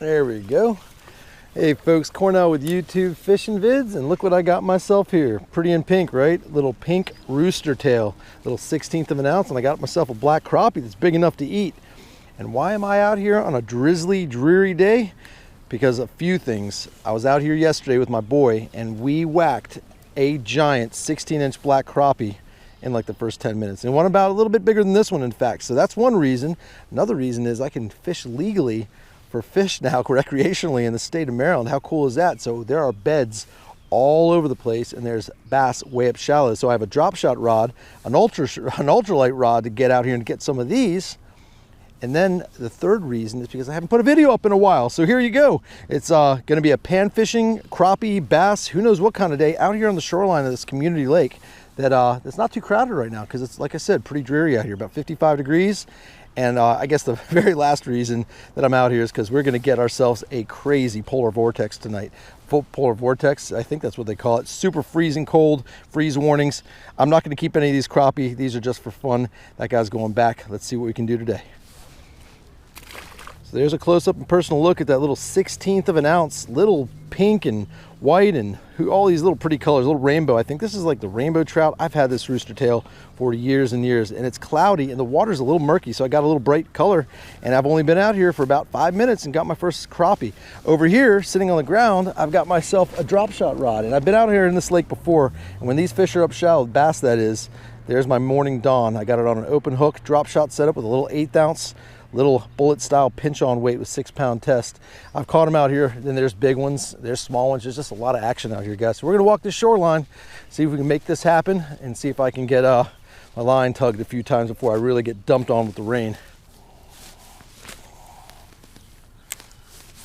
There we go. Hey folks, Cornell with YouTube Fishing Vids, and look what I got myself here. Pretty in pink, right? Little pink rooster tail, little 1/16 of an ounce, and I got myself a black crappie that's big enough to eat. And why am I out here on a drizzly, dreary day? Because a few things. I was out here yesterday with my boy, and we whacked a giant 16-inch black crappie in like the first 10 minutes. And one about a little bit bigger than this one, in fact. So that's one reason. Another reason is I can fish legally for fish now recreationally in the state of Maryland. How cool is that? So there are beds all over the place, and there's bass way up shallow. So I have a drop shot rod, an ultralight rod to get out here and get some of these. And then the third reason is because I haven't put a video up in a while. So here you go. It's gonna be a panfishing, crappie, bass, who knows what kind of day out here on the shoreline of this community lake that's not too crowded right now, because it's, like I said, pretty dreary out here, about 55 degrees. And I guess the very last reason that I'm out here is because we're going to get ourselves a crazy polar vortex tonight. Polar vortex, I think that's what they call it. Super freezing cold, freeze warnings. I'm not going to keep any of these crappie. These are just for fun. That guy's going back. Let's see what we can do today. So there's a close-up and personal look at that little 1/16 of an ounce, little pink and white and all these little pretty colors, little rainbow. I think this is like the rainbow trout. I've had this rooster tail for years and years, and it's cloudy and the water's a little murky, so I got a little bright color, and I've only been out here for about 5 minutes and got my first crappie. Over here, sitting on the ground, I've got myself a drop shot rod, and I've been out here in this lake before, and when these fish are up shallow, bass that is, there's my morning dawn. I got it on an open hook, drop shot setup with a little 1/8 ounce little bullet style pinch on weight with 6-pound test. I've caught them out here. Then there's big ones, there's small ones. There's just a lot of action out here, guys. So we're gonna walk the shoreline, see if we can make this happen, and see if I can get my line tugged a few times before I really get dumped on with the rain.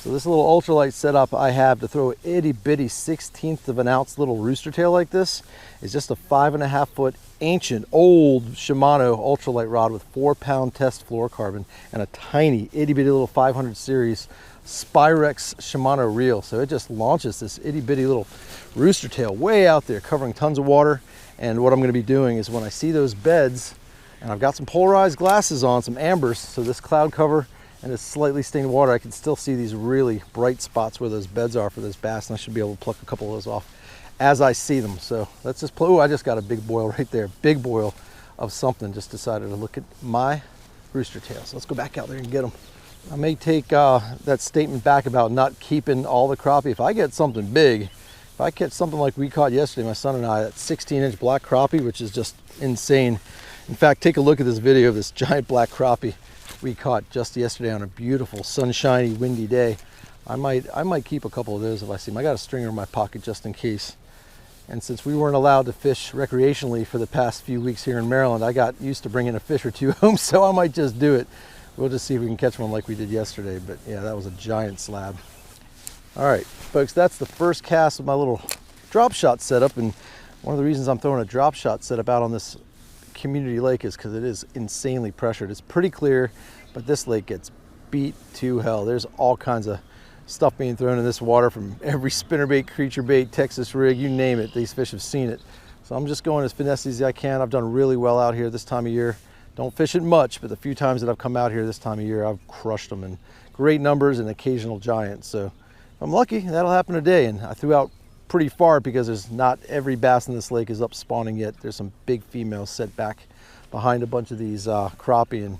So this little ultralight setup I have to throw an itty bitty 1/16 of an ounce little rooster tail like this is just a 5.5 foot ancient old Shimano ultralight rod with 4-pound test fluorocarbon and a tiny itty bitty little 500 series Spyrex Shimano reel. So it just launches this itty bitty little rooster tail way out there, covering tons of water. And what I'm going to be doing is when I see those beds, and I've got some polarized glasses on, some ambers, so this cloud cover and this slightly stained water, I can still see these really bright spots where those beds are for those bass, and I should be able to pluck a couple of those off as I see them. So let's just play. Oh, I just got a big boil right there. Big boil of something. Just decided to look at my rooster tail. So let's go back out there and get them. I may take that statement back about not keeping all the crappie. If I get something big, if I catch something like we caught yesterday, my son and I, that 16-inch black crappie, which is just insane. In fact, take a look at this video of this giant black crappie we caught just yesterday on a beautiful, sunshiny, windy day. I might keep a couple of those if I see them. I got a stringer in my pocket just in case. And since we weren't allowed to fish recreationally for the past few weeks here in Maryland, I got used to bringing a fish or two home, so I might just do it. We'll just see if we can catch one like we did yesterday. But yeah, that was a giant slab. All right, folks, that's the first cast of my little drop shot setup. And one of the reasons I'm throwing a drop shot setup out on this community lake is because it is insanely pressured. It's pretty clear, but this lake gets beat to hell. There's all kinds of stuff being thrown in this water from every spinnerbait, creature bait, Texas rig, you name it. These fish have seen it. So I'm just going as finesse as I can. I've done really well out here this time of year. Don't fish it much, but the few times that I've come out here this time of year, I've crushed them in great numbers and occasional giants. So if I'm lucky, that'll happen today. And I threw out pretty far because there's not every bass in this lake is up spawning yet. There's some big females set back behind a bunch of these crappie and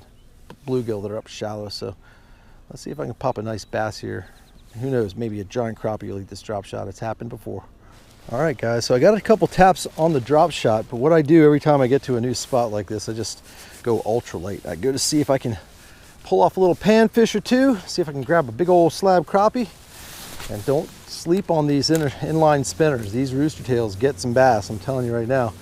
bluegill that are up shallow. So let's see if I can pop a nice bass here. Who knows, maybe a giant crappie will eat this drop shot. It's happened before. All right, guys, so I got a couple taps on the drop shot, but what I do every time I get to a new spot like this, I just go ultralight. I go to see if I can pull off a little panfish or two, see if I can grab a big old slab crappie. And don't sleep on these inline spinners. These rooster tails get some bass, I'm telling you right now.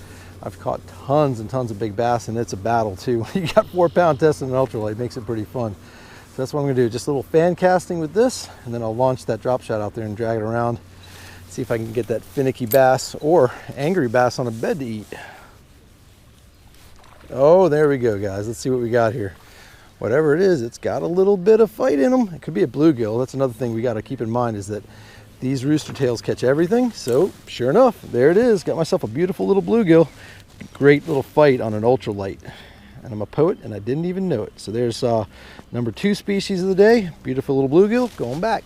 I've caught tons and tons of big bass, and it's a battle too. You got 4-pound test and an ultralight, makes it pretty fun. So that's what I'm gonna do, just a little fan casting with this, and then I'll launch that drop shot out there and drag it around. See if I can get that finicky bass or angry bass on a bed to eat. Oh, there we go, guys. Let's see what we got here. Whatever it is, it's got a little bit of fight in them. It could be a bluegill. That's another thing we got to keep in mind, is that these rooster tails catch everything. So sure enough, there it is. Got myself a beautiful little bluegill. Great little fight on an ultralight. and I'm a poet and I didn't even know it. So there's number 2 species of the day, beautiful little bluegill going back.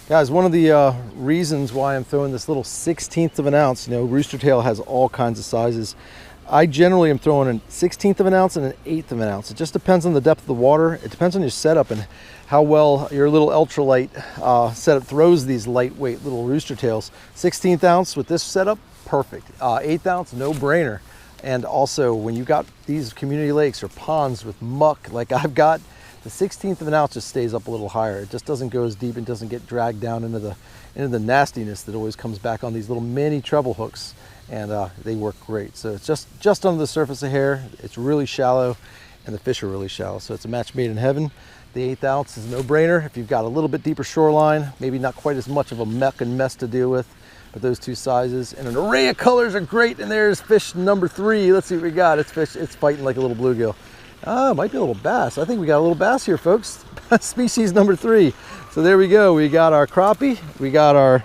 Guys, one of the reasons why I'm throwing this little 1/16 of an ounce, you know, roostertail has all kinds of sizes. I generally am throwing a 1/16 of an ounce and an 1/8 of an ounce. It just depends on the depth of the water. It depends on your setup and how well your little ultralight setup throws these lightweight little roostertails. 1/16 ounce with this setup, perfect. 1/8 ounce, no brainer. And also when you got these community lakes or ponds with muck like I've got, the 1/16 of an ounce just stays up a little higher. It just doesn't go as deep and doesn't get dragged down into the nastiness that always comes back on these little mini treble hooks, and they work great. So it's just under the surface of hair. It's really shallow, and the fish are really shallow. So it's a match made in heaven. The 1/8 ounce is no brainer. If you've got a little bit deeper shoreline, maybe not quite as much of a muck and mess to deal with, but those 2 sizes and an array of colors are great. And there's fish number 3. Let's see what we got. It's fighting like a little bluegill. Oh, it might be a little bass. I think we got a little bass here, folks. Species number 3. So there we go. We got our crappie, we got our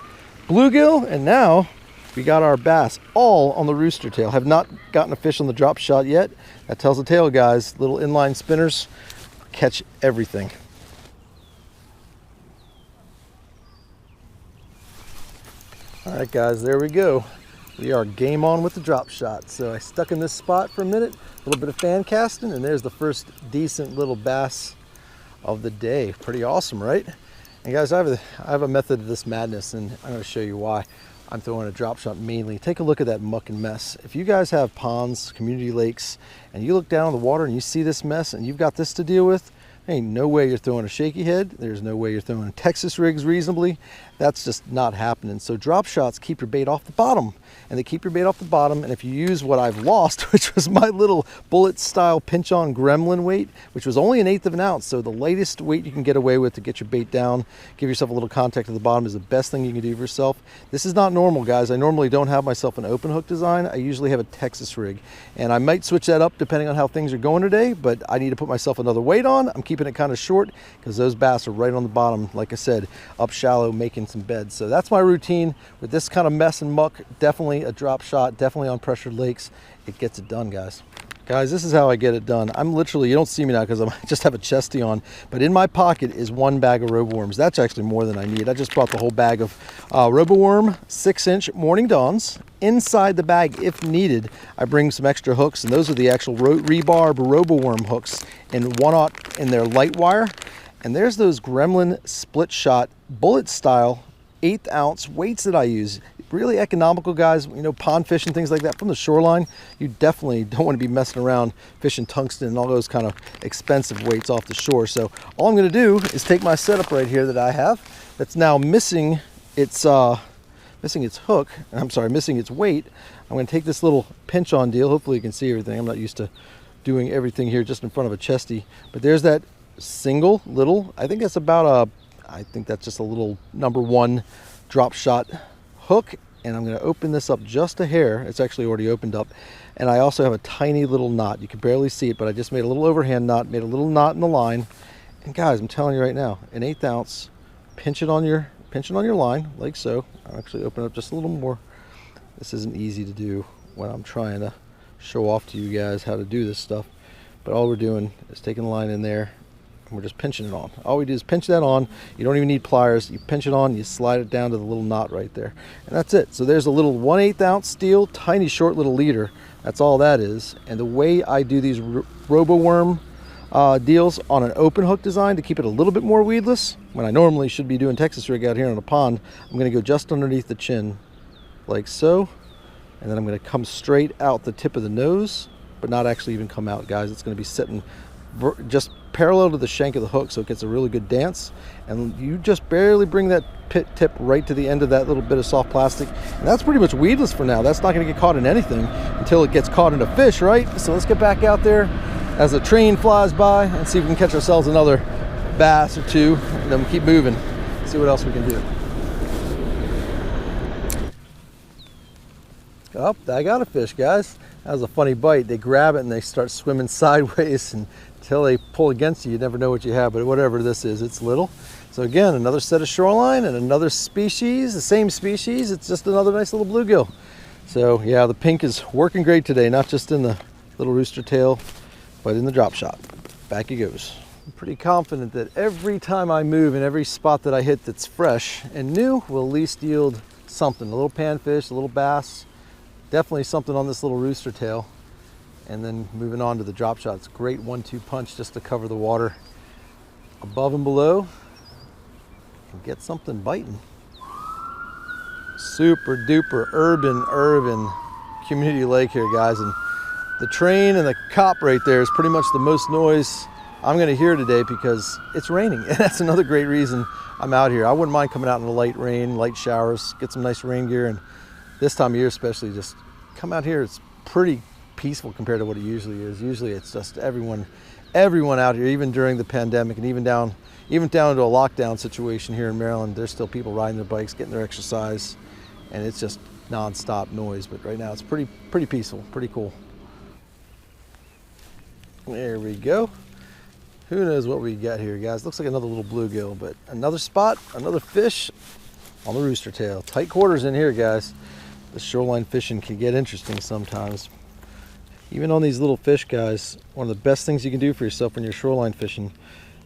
bluegill, and now we got our bass, all on the roostertail. Have not gotten a fish on the drop shot yet. That tells the tale, guys. Little inline spinners catch everything. All right, guys, there we go. We are game on with the drop shot. So I stuck in this spot for a minute, a little bit of fan casting, and there's the first decent little bass of the day. Pretty awesome, right? And guys, I have a method to this madness, and I'm going to show you why I'm throwing a drop shot mainly. Take a look at that muck and mess. If you guys have ponds, community lakes, and you look down in the water and you see this mess and you've got this to deal with, there ain't no way you're throwing a shaky head. There's no way you're throwing Texas rigs reasonably. That's just not happening. So drop shots keep your bait off the bottom, and they keep your bait off the bottom. And if you use what I've lost, which was my little bullet style pinch on gremlin weight, which was only an 1/8 of an ounce. So the lightest weight you can get away with to get your bait down, give yourself a little contact at the bottom, is the best thing you can do for yourself. This is not normal, guys. I normally don't have myself an open hook design. I usually have a Texas rig, and I might switch that up depending on how things are going today, but I need to put myself another weight on. I'm keeping it kind of short because those bass are right on the bottom, like I said, up shallow, making some beds. So that's my routine with this kind of mess and muck. Definitely a drop shot, definitely on pressured lakes. It gets it done, guys. Guys, this is how I get it done. I'm literally, you don't see me now because I just have a chesty on, but in my pocket is 1 bag of roboworms. That's actually more than I need. I just brought the whole bag of roboworm 6-inch morning dawns. Inside the bag, if needed, I bring some extra hooks, and those are the actual rebarb roboworm hooks in 1/0 in their light wire. And there's those Gremlin split shot bullet style 1/8 ounce weights that I use. Really economical, guys. You know, pond fish and things like that from the shoreline, you definitely don't want to be messing around fishing tungsten and all those kind of expensive weights off the shore. So all I'm going to do is take my setup right here that I have that's now missing its hook, missing its weight. I'm going to take this little pinch on deal. Hopefully you can see everything. I'm not used to doing everything here just in front of a chesty, but there's that single little, I think that's just a little number 1 drop shot hook, and I'm going to open this up just a hair. It's actually already opened up, and I also have a tiny little knot. You can barely see it, but I just made a little overhand knot, made a little knot in the line. And guys, I'm telling you right now, an 1/8 ounce, pinch it on your line like so. I'll actually open it up just a little more. This isn't easy to do when I'm trying to show off to you guys how to do this stuff, but all we're doing is taking the line in there, and we're just pinching it on. All we do is pinch that on. You don't even need pliers. You pinch it on, you slide it down to the little knot right there, and that's it. So there's a little 1/8 ounce steel, tiny short little leader. That's all that is. And the way I do these roboworm deals on an open hook design to keep it a little bit more weedless, when I normally should be doing Texas rig out here on a pond, I'm going to go just underneath the chin like so, and then I'm going to come straight out the tip of the nose, but not actually even come out, guys. It's going to be sitting just parallel to the shank of the hook, so it gets a really good dance, and you just barely bring that pit tip right to the end of that little bit of soft plastic, and that's pretty much weedless for now. That's not going to get caught in anything until it gets caught in a fish, right? So let's get back out there as the train flies by and see if we can catch ourselves another bass or 2, and then we keep moving, see what else we can do. Oh, I got a fish, guys. That was a funny bite. They grab it and they start swimming sideways, and until they pull against you, you never know what you have. But whatever this is, it's little. So again, another set of shoreline and another species, the same species. It's just another nice little bluegill. So yeah, the pink is working great today, not just in the little rooster tail, but in the drop shot. Back he goes. I'm pretty confident that every time I move and every spot that I hit that's fresh and new will at least yield something. A little panfish, a little bass, definitely something on this little rooster tail. And then moving on to the drop shot. It's a great 1-2 punch just to cover the water above and below and get something biting. Super duper urban community lake here, guys. And the train and the cop right there is pretty much the most noise I'm gonna hear today because it's raining. And that's another great reason I'm out here. I wouldn't mind coming out in the light rain, light showers, get some nice rain gear. And this time of year especially, just come out here. It's pretty peaceful compared to what it usually is. Usually it's just everyone out here, even during the pandemic and even down to a lockdown situation here in Maryland, there's still people riding their bikes, getting their exercise, and it's just non-stop noise. But right now it's pretty peaceful, pretty cool. There we go. Who knows what we got here, guys. Looks like another little bluegill, but another spot, another fish on the rooster tail. Tight quarters in here, guys. The shoreline fishing can get interesting sometimes. Even on these little fish, guys, one of the best things you can do for yourself when you're shoreline fishing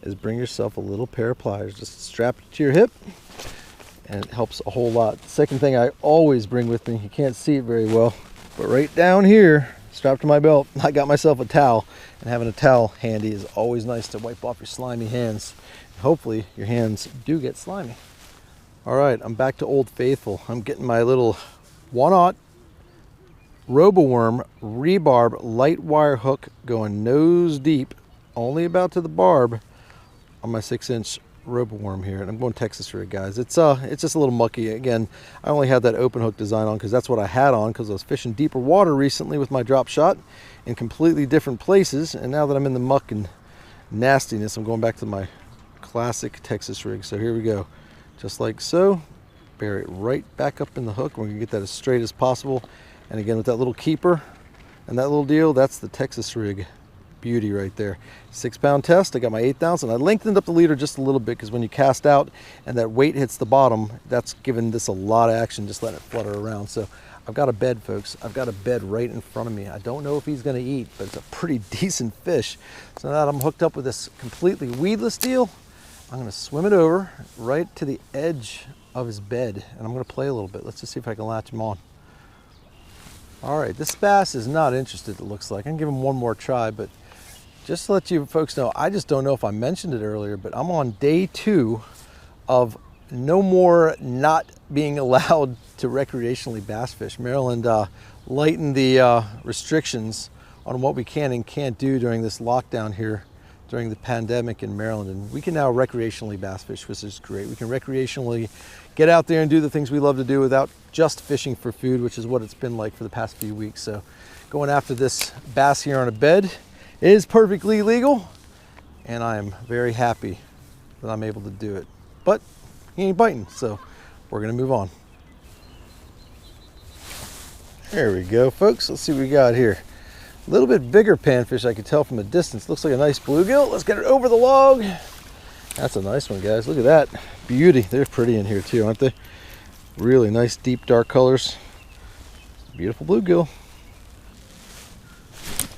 is bring yourself a little pair of pliers. Just strap it to your hip, and it helps a whole lot. Second thing I always bring with me, you can't see it very well, but right down here, strapped to my belt, I got myself a towel. And having a towel handy is always nice to wipe off your slimy hands. Hopefully your hands do get slimy. All right, I'm back to Old Faithful. I'm getting my little 1/0 RoboWorm rebarb light wire hook going nose deep, only about to the barb on my 6-inch RoboWorm here. And I'm going Texas rig, guys. It's just a little mucky. Again, I only had that open hook design on because that's what I had on because I was fishing deeper water recently with my drop shot in completely different places. And now that I'm in the muck and nastiness, I'm going back to my classic Texas rig. So here we go. Just like so. Bear it right back up in the hook. We're going to get that as straight as possible. And again, with that little keeper and that little deal, that's the Texas rig beauty right there. 6-pound test. I got my 1/8 ounce, and I lengthened up the leader just a little bit because when you cast out and that weight hits the bottom, that's giving this a lot of action, just letting it flutter around. So I've got a bed, folks. I've got a bed right in front of me. I don't know if he's going to eat, but it's a pretty decent fish. So now that I'm hooked up with this completely weedless deal, I'm going to swim it over right to the edge of his bed, and I'm going to play a little bit. Let's just see if I can latch him on. All right, this bass is not interested, it looks like. I'm going to give him one more try, but just to let you folks know, I just don't know if I mentioned it earlier, but I'm on day 2 of no more not being allowed to recreationally bass fish. Maryland lightened the restrictions on what we can and can't do during this lockdown here during the pandemic in Maryland. And we can now recreationally bass fish, which is great. We can recreationally get out there and do the things we love to do without just fishing for food, which is what it's been like for the past few weeks. So going after this bass here on a bed is perfectly legal, and I am very happy that I'm able to do it. But he ain't biting, so we're gonna move on. There we go, folks. Let's see what we got here. A little bit bigger panfish, I can tell from a distance. Looks like a nice bluegill. Let's get it over the log. That's a nice one, guys. Look at that beauty. They're pretty in here too, aren't they? Really nice, deep, dark colors. Beautiful bluegill.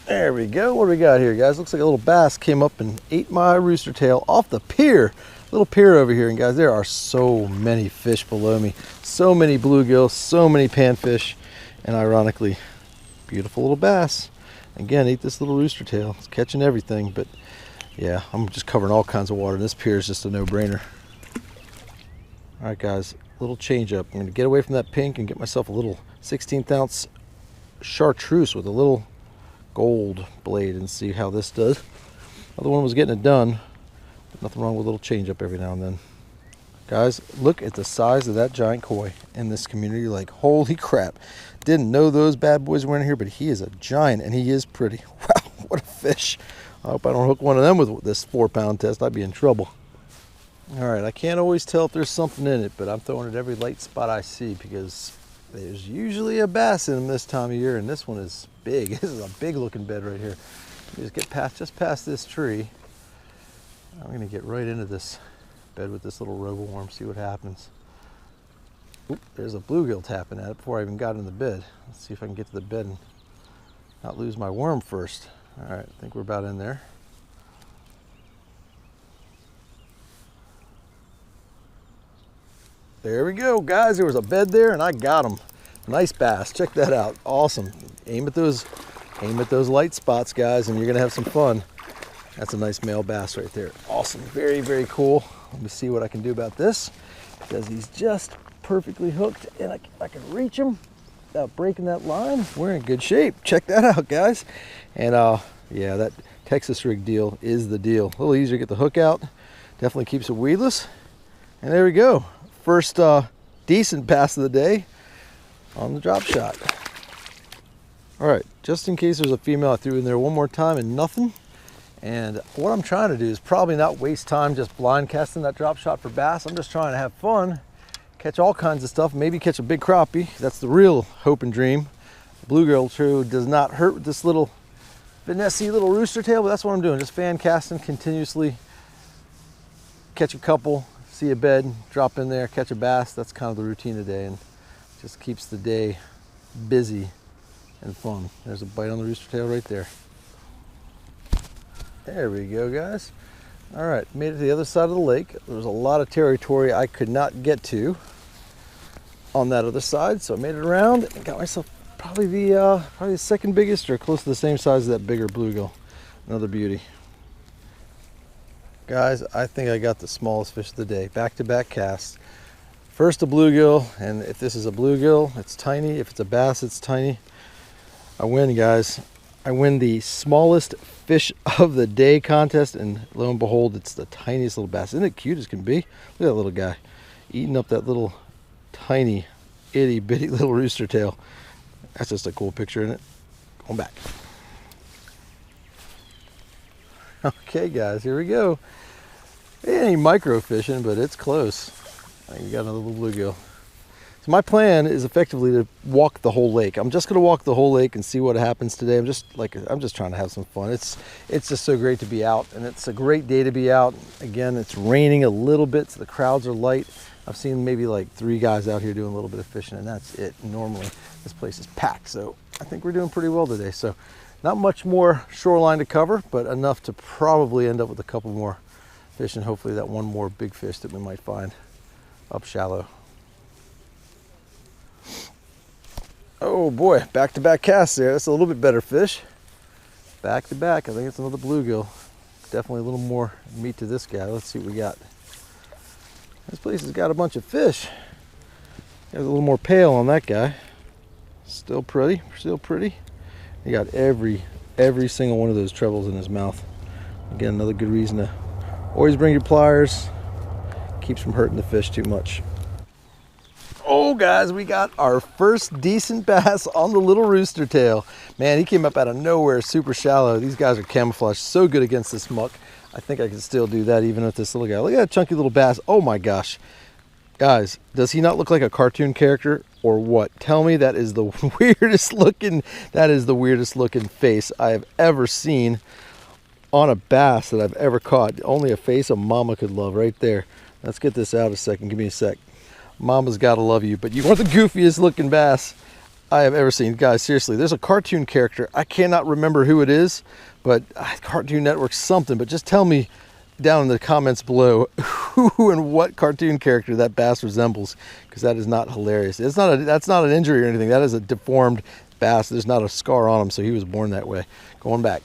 There we go. What do we got here, guys? Looks like a little bass came up and ate my rooster tail off the pier. Little pier over here. And guys, there are so many fish below me. So many bluegills, so many panfish, and ironically, beautiful little bass. Again, ate this little rooster tail. It's catching everything, but yeah, I'm just covering all kinds of water. This pier is just a no-brainer. All right, guys, little change up. I'm going to get away from that pink and get myself a little 16th ounce chartreuse with a little gold blade and see how this does. Other one was getting it done, but nothing wrong with a little change up every now and then. Guys, look at the size of that giant koi in this community. Like, holy crap. Didn't know those bad boys were in here, but he is a giant and he is pretty. Wow, what a fish. I hope I don't hook one of them with this 4-pound test. I'd be in trouble. All right, I can't always tell if there's something in it, but I'm throwing it every light spot I see because there's usually a bass in them this time of year, and this one is big. This is a big looking bed right here. Just get just past this tree. I'm gonna get right into this bed with this little RoboWorm, see what happens. Oop, there's a bluegill tapping at it before I even got in the bed. Let's see if I can get to the bed and not lose my worm first. All right, I think we're about in there. There we go, guys. There was a bed there and I got him. Nice bass. Check that out. Awesome. Aim at those light spots, guys, and you're gonna have some fun. That's a nice male bass right there. Awesome. Very, very cool. Let me see what I can do about this, because he's just perfectly hooked and I can reach him without breaking that line. We're in good shape. Check that out, guys. And yeah, that Texas rig deal is the deal. A little easier to get the hook out. Definitely keeps it weedless. And there we go. First decent bass of the day on the drop shot. All right, just in case there's a female, I threw in there one more time and nothing. And what I'm trying to do is probably not waste time just blind casting that drop shot for bass. I'm just trying to have fun, catch all kinds of stuff, maybe catch a big crappie. That's the real hope and dream. Bluegill true does not hurt with this little finesse little rooster tail, but that's what I'm doing. Just fan casting continuously. Catch a couple, see a bed, drop in there, catch a bass. That's kind of the routine today, and just keeps the day busy and fun. There's a bite on the rooster tail right there. There we go, guys. All right, made it to the other side of the lake. There was a lot of territory I could not get to on that other side, so I made it around and got myself probably the second biggest, or close to the same size as that bigger bluegill. Another beauty. Guys, I think I got the smallest fish of the day. Back-to-back casts. First a bluegill, and if this is a bluegill, it's tiny. If it's a bass, it's tiny. I win, guys. I win the smallest fish of the day contest, and lo and behold, it's the tiniest little bass. Isn't it cute as can be? Look at that little guy eating up that little tiny, itty bitty little rooster tail. That's just a cool picture, isn't it? Going back. Okay, guys, here we go. It ain't micro fishing, but it's close. You got another little bluegill. So my plan is effectively to walk the whole lake. I'm just gonna walk the whole lake and see what happens today. I'm just trying to have some fun. It's just so great to be out, and it's a great day to be out. Again, it's raining a little bit, so the crowds are light. I've seen maybe like 3 guys out here doing a little bit of fishing, and that's it. Normally this place is packed, so I think we're doing pretty well today. So not much more shoreline to cover, but enough to probably end up with a couple more fish, and hopefully that one more big fish that we might find up shallow. Oh boy, back-to-back casts there. That's a little bit better fish. Back to back. I think it's another bluegill. Definitely a little more meat to this guy. Let's see what we got. This place has got a bunch of fish. There's a little more pale on that guy. Still pretty, still pretty. He got every single one of those trebles in his mouth. Again, another good reason to always bring your pliers. Keeps from hurting the fish too much. Oh, guys, we got our first decent bass on the little rooster tail. Man, he came up out of nowhere, super shallow. These guys are camouflaged so good against this muck. I think I can still do that even with this little guy. Look at that chunky little bass. Oh my gosh. Guys, does he not look like a cartoon character or what? Tell me that is the weirdest looking face I have ever seen on a bass that I've ever caught. Only a face a mama could love right there. Let's get this out a second. Give me a sec. Mama's gotta love you, but you are the goofiest looking bass I have ever seen. Guys, seriously, there's a cartoon character. I cannot remember who it is, but Cartoon Network something. But just tell me down in the comments below who and what cartoon character that bass resembles, because that is not hilarious. That's not an injury or anything. That is a deformed bass. There's not a scar on him, so he was born that way. Going back.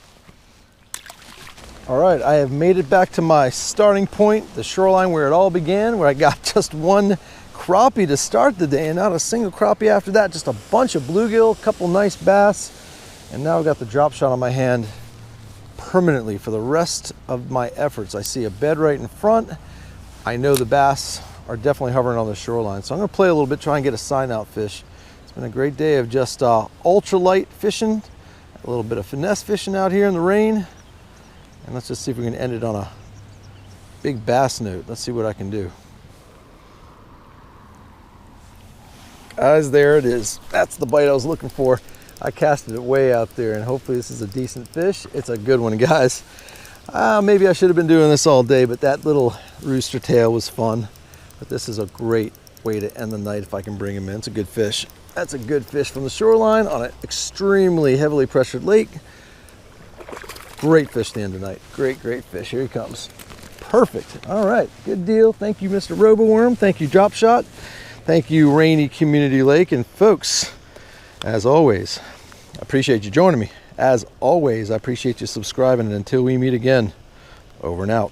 All right, I have made it back to my starting point, the shoreline where it all began, where I got just one crappie to start the day and not a single crappie after that. Just a bunch of bluegill, a couple nice bass, and now I've got the drop shot on my hand permanently for the rest of my efforts. I see a bed right in front. I know the bass are definitely hovering on the shoreline, so I'm going to play a little bit, try and get a sign out fish. It's been a great day of just ultralight fishing, a little bit of finesse fishing out here in the rain, and let's just see if we can end it on a big bass note. Let's see what I can do. Guys, there it is. That's the bite I was looking for. I casted it way out there, and hopefully this is a decent fish. It's a good one, guys. Maybe I should have been doing this all day, but that little rooster tail was fun. But this is a great way to end the night if I can bring him in. It's a good fish. That's a good fish from the shoreline on an extremely heavily pressured lake. Great fish stand tonight. Great, great fish. Here he comes. Perfect. All right, good deal. Thank you, Mr. Roboworm. Thank you, Dropshot. Thank you, Rainy Community Lake. And folks, as always, I appreciate you joining me. As always, I appreciate you subscribing. And until we meet again, over and out.